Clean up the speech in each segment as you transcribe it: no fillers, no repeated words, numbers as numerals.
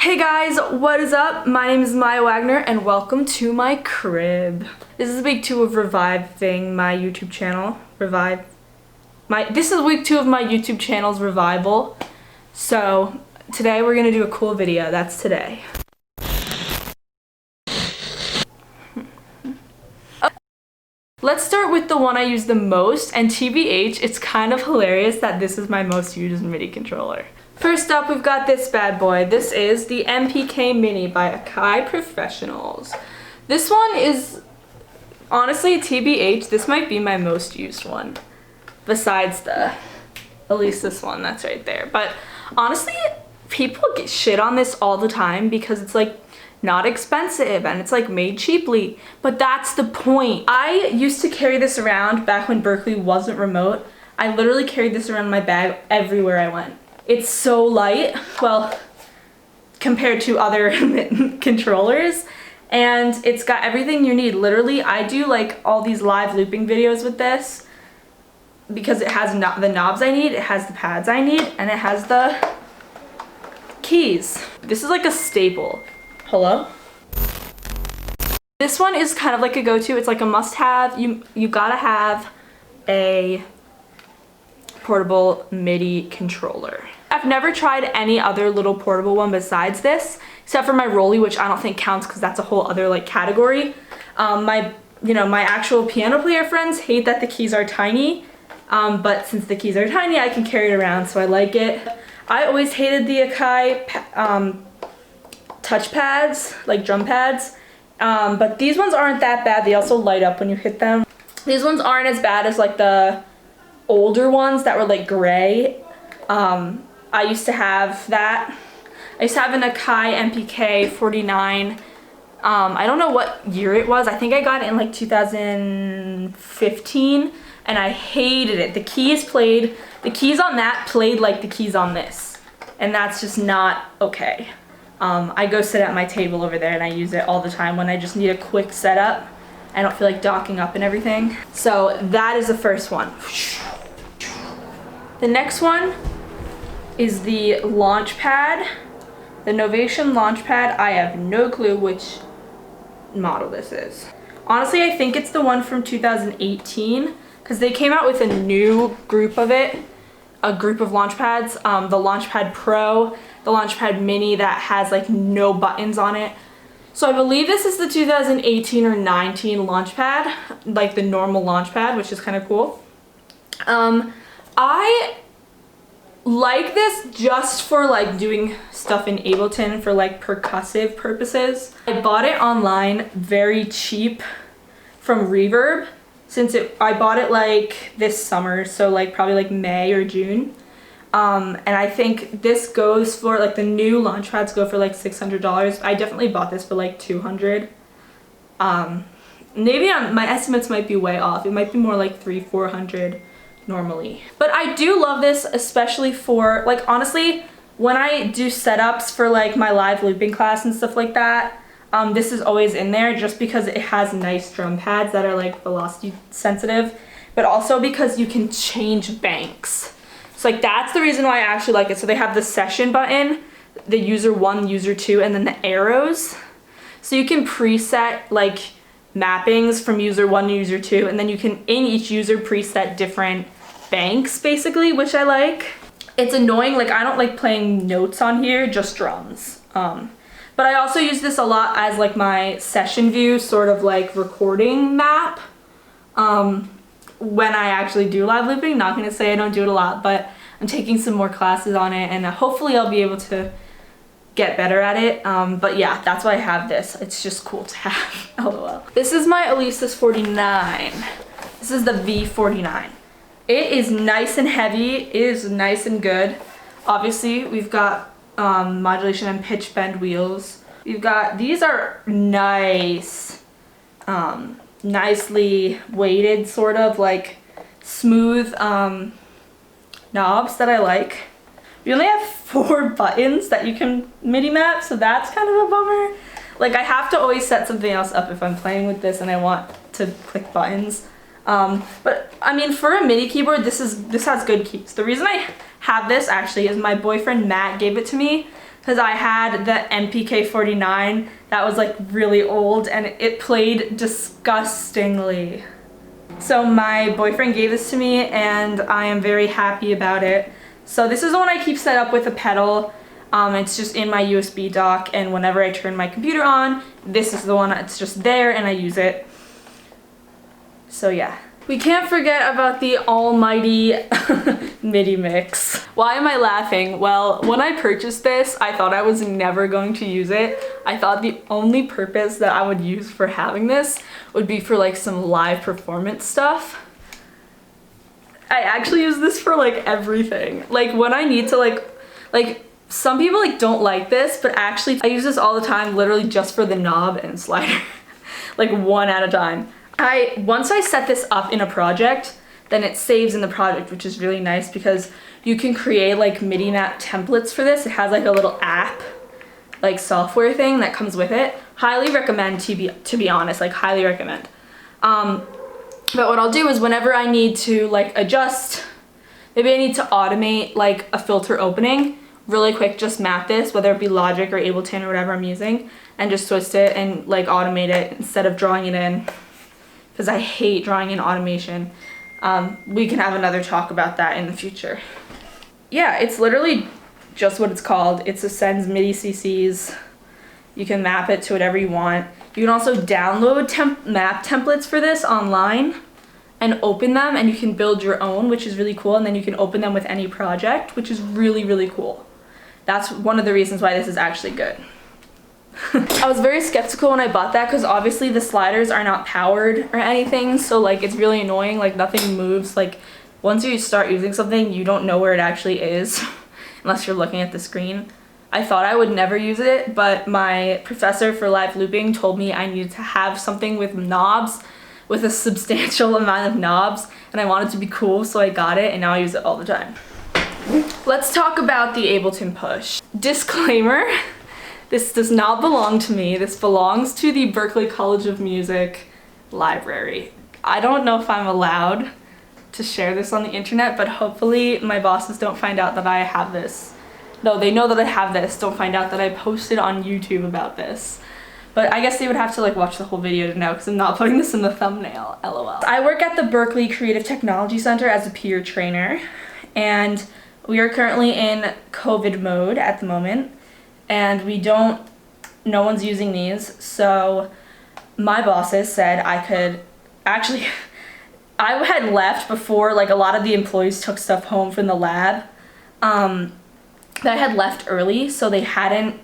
Hey guys, what is up? My name is Wagner and welcome to my crib. This is week 2 of reviving my YouTube channel. This is week 2 of my YouTube channel's revival. So today we're gonna do a cool video. That's today. Let's start with the one I use the most, and TBH, it's kind of hilarious that this is my most used MIDI controller. First up, we've got this bad boy. This is the MPK Mini by Akai Professionals. This one is, honestly, TBH, this might be my most used one. Besides the Elisa one, that's right there. But honestly, people get shit on this all the time because it's like not expensive and it's like made cheaply. But that's the point. I used to carry this around back when Berkeley wasn't remote. I literally carried this around in my bag everywhere I went. It's so light, well, compared to other controllers, and it's got everything you need. Literally, I do like all these live looping videos with this because it has the knobs I need, it has the pads I need, and it has the keys. This is like a staple. Hello? This one is kind of like a go-to. It's like a must-have. You gotta have a portable MIDI controller. I've never tried any other little portable one besides this, except for my Roli, which I don't think counts because that's a whole other like category. My actual piano player friends hate that the keys are tiny, but since the keys are tiny, I can carry it around, so I like it. I always hated the Akai touch pads, like drum pads, but these ones aren't that bad. They also light up when you hit them. These ones aren't as bad as like the older ones that were like gray. I used to have that. I used to have an Akai MPK 49. I don't know what year it was. I think I got it in like 2015 and I hated it. The keys on that played like the keys on this, and that's just not okay. I go sit at my table over there and I use it all the time when I just need a quick setup. I don't feel like docking up and everything. So that is the first one. The next one is the Launch Pad, the Novation Launch Pad. I have no clue which model this is. Honestly, I think it's the one from 2018 because they came out with a new group of it, a group of launch pads, the Launch Pad Pro, the Launch Pad Mini that has like no buttons on it. So I believe this is the 2018 or 19 launch pad, like the normal launch pad, which is kind of cool. I like this just for like doing stuff in Ableton for like percussive purposes. I bought it online very cheap from Reverb since I bought it like this summer, so like probably like May or June. And I think this goes for like the new launch pads go for like $600. I definitely bought this for like $200. Maybe my estimates might be way off. It might be more like $300-400 normally. But I do love this, especially for like, honestly, when I do setups for like my live looping class and stuff like that, this is always in there just because it has nice drum pads that are like velocity sensitive, but also because you can change banks. So like that's the reason why I actually like it. So they have the session button, the user 1, user 2, and then the arrows. So you can preset like mappings from user 1 to user 2, and then you can in each user preset different banks basically, which I like. It's annoying, like I don't like playing notes on here, just drums. But I also use this a lot as like my session view sort of like recording map. When I actually do live looping. Not gonna say I don't do it a lot, but I'm taking some more classes on it and hopefully I'll be able to get better at it. But yeah, that's why I have this. It's just cool to have. LOL. This is my Alesis 49. This is the V49. It is nice and heavy. It is nice and good. Obviously, we've got modulation and pitch bend wheels. We've got, these are nice. Nicely weighted, sort of like smooth knobs that I like. We only have 4 buttons that you can MIDI map, so that's kind of a bummer. Like I have to always set something else up if I'm playing with this and I want to click buttons. But I mean, for a MIDI keyboard, this has good keys. The reason I have this actually is my boyfriend Matt gave it to me because I had the MPK 49 that was like really old and it played disgustingly. So my boyfriend gave this to me and I am very happy about it. So this is the one I keep set up with a pedal. It's just in my USB dock, and whenever I turn my computer on, this is the one that's just there and I use it. So yeah. We can't forget about the almighty MIDIMIX. Why am I laughing? Well, when I purchased this, I thought I was never going to use it. I thought the only purpose that I would use for having this would be for like some live performance stuff. I actually use this for like everything. Like when I need to like some people like don't like this, but actually I use this all the time, literally just for the knob and slider. Like one at a time. Once I set this up in a project, then it saves in the project, which is really nice because you can create like MIDI map templates for this. It has like a little app, like software thing that comes with it. Highly recommend, to be honest, like highly recommend. But what I'll do is whenever I need to like adjust, maybe I need to automate like a filter opening, really quick, just map this, whether it be Logic or Ableton or whatever I'm using, and just twist it and like automate it instead of drawing it in. Because I hate drawing in automation. We can have another talk about that in the future. Yeah, it's literally just what it's called. It sends MIDI CCs. You can map it to whatever you want. You can also download map templates for this online and open them, and you can build your own, which is really cool, and then you can open them with any project, which is really, really cool. That's one of the reasons why this is actually good. I was very skeptical when I bought that because obviously the sliders are not powered or anything, so like it's really annoying, like nothing moves. Like once you start using something, you don't know where it actually is unless you're looking at the screen. I thought I would never use it, but my professor for live looping told me I needed to have something with knobs, with a substantial amount of knobs, and I wanted to be cool, so I got it and now I use it all the time. Let's talk about the Ableton Push. Disclaimer. This does not belong to me. This belongs to the Berklee College of Music library. I don't know if I'm allowed to share this on the internet, but hopefully my bosses don't find out that I have this. No, they know that I have this. Don't find out that I posted on YouTube about this. But I guess they would have to like watch the whole video to know because I'm not putting this in the thumbnail, LOL. I work at the Berklee Creative Technology Center as a peer trainer, and we are currently in COVID mode at the moment. And no one's using these, so my bosses said I could, actually, I had left before like a lot of the employees took stuff home from the lab, that I had left early, so I hadn't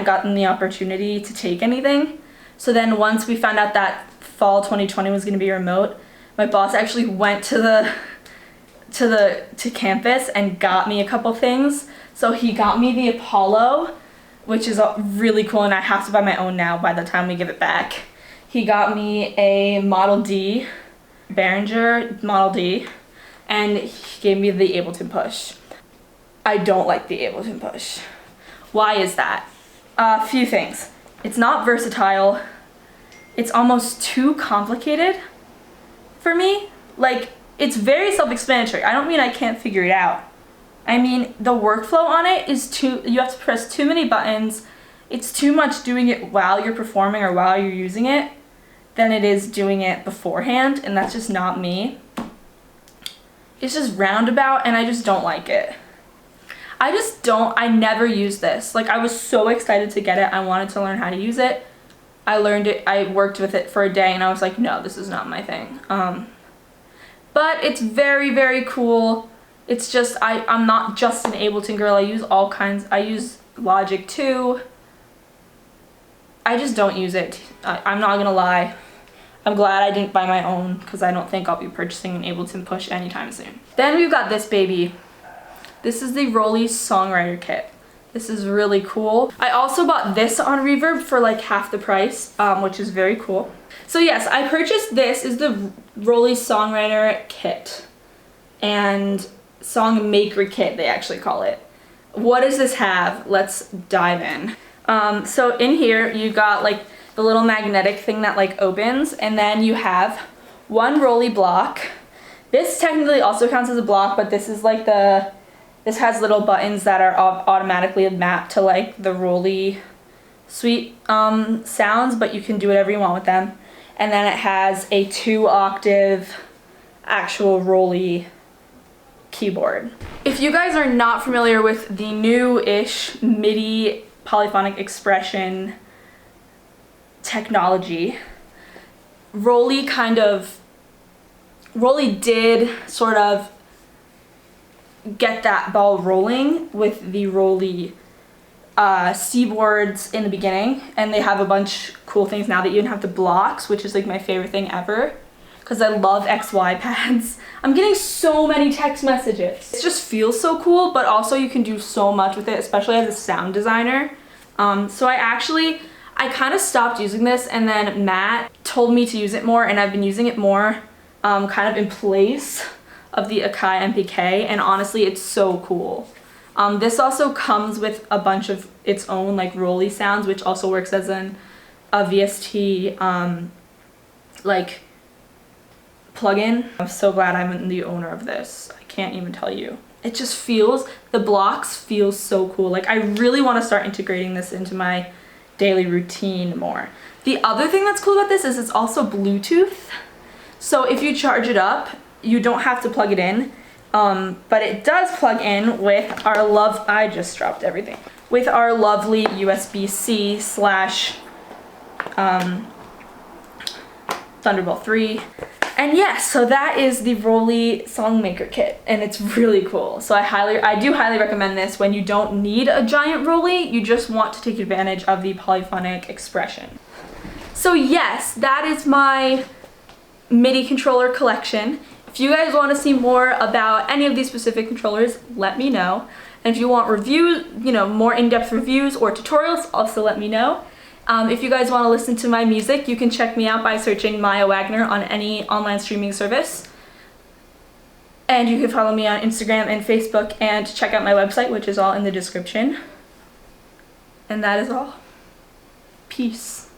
gotten the opportunity to take anything. So then once we found out that fall 2020 was gonna be remote, my boss actually went to campus and got me a couple things. So he got me the Apollo, which is really cool, and I have to buy my own now by the time we give it back. He got me a Model D, Behringer Model D, and he gave me the Ableton Push. I don't like the Ableton Push. Why is that? A few things. It's not versatile. It's almost too complicated for me. Like, it's very self-explanatory. I don't mean I can't figure it out. I mean, the workflow on it is you have to press too many buttons. It's too much doing it while you're performing or while you're using it than it is doing it beforehand, and that's just not me. It's just roundabout, and I just don't like it. I never use this. Like, I was so excited to get it. I wanted to learn how to use it. I learned it, I worked with it for a day, and I was like, no, this is not my thing. But it's very, very cool. It's just, I'm not just an Ableton girl. I use all kinds. I use Logic too. I just don't use it. I'm not gonna lie. I'm glad I didn't buy my own because I don't think I'll be purchasing an Ableton Push anytime soon. Then we've got this baby. This is the Roli Songwriter Kit. This is really cool. I also bought this on Reverb for like half the price, which is very cool. So yes, I purchased this. Is the Roli Songwriter Kit. And Songmaker Kit, they actually call it. What does this have? Let's dive in. So in here, you got like the little magnetic thing that like opens, and then you have one Roli block. This technically also counts as a block, but this is like the This has little buttons that are automatically mapped to like the Roli suite sounds, but you can do whatever you want with them. And then it has a 2-octave actual Roli keyboard. If you guys are not familiar with the new-ish MIDI polyphonic expression technology, Roli did sort of get that ball rolling with the Roli C boards in the beginning, and they have a bunch cool things now that you even have the blocks, which is like my favorite thing ever because I love XY pads. I'm getting so many text messages. It just feels so cool, but also you can do so much with it, especially as a sound designer. So I kind of stopped using this, and then Matt told me to use it more, and I've been using it more kind of in place of the Akai MPK, and honestly it's so cool. This also comes with a bunch of its own like Roli sounds, which also works as a VST like plugin. I'm so glad I'm the owner of this. I can't even tell you. It just feels, the blocks feel so cool. Like I really want to start integrating this into my daily routine more. The other thing that's cool about this is it's also Bluetooth. So if you charge it up, you don't have to plug it in. But it does plug in with our I just dropped everything. With our lovely USB-C / Thunderbolt 3. And yes, so that is the Roli Songmaker Kit, and it's really cool. So I do highly recommend this when you don't need a giant Roli, you just want to take advantage of the polyphonic expression. So yes, that is my MIDI controller collection. If you guys want to see more about any of these specific controllers, let me know. And if you want reviews, more in-depth reviews or tutorials, also let me know. If you guys want to listen to my music, you can check me out by searching Maya Wagner on any online streaming service. And you can follow me on Instagram and Facebook and check out my website, which is all in the description. And that is all. Peace.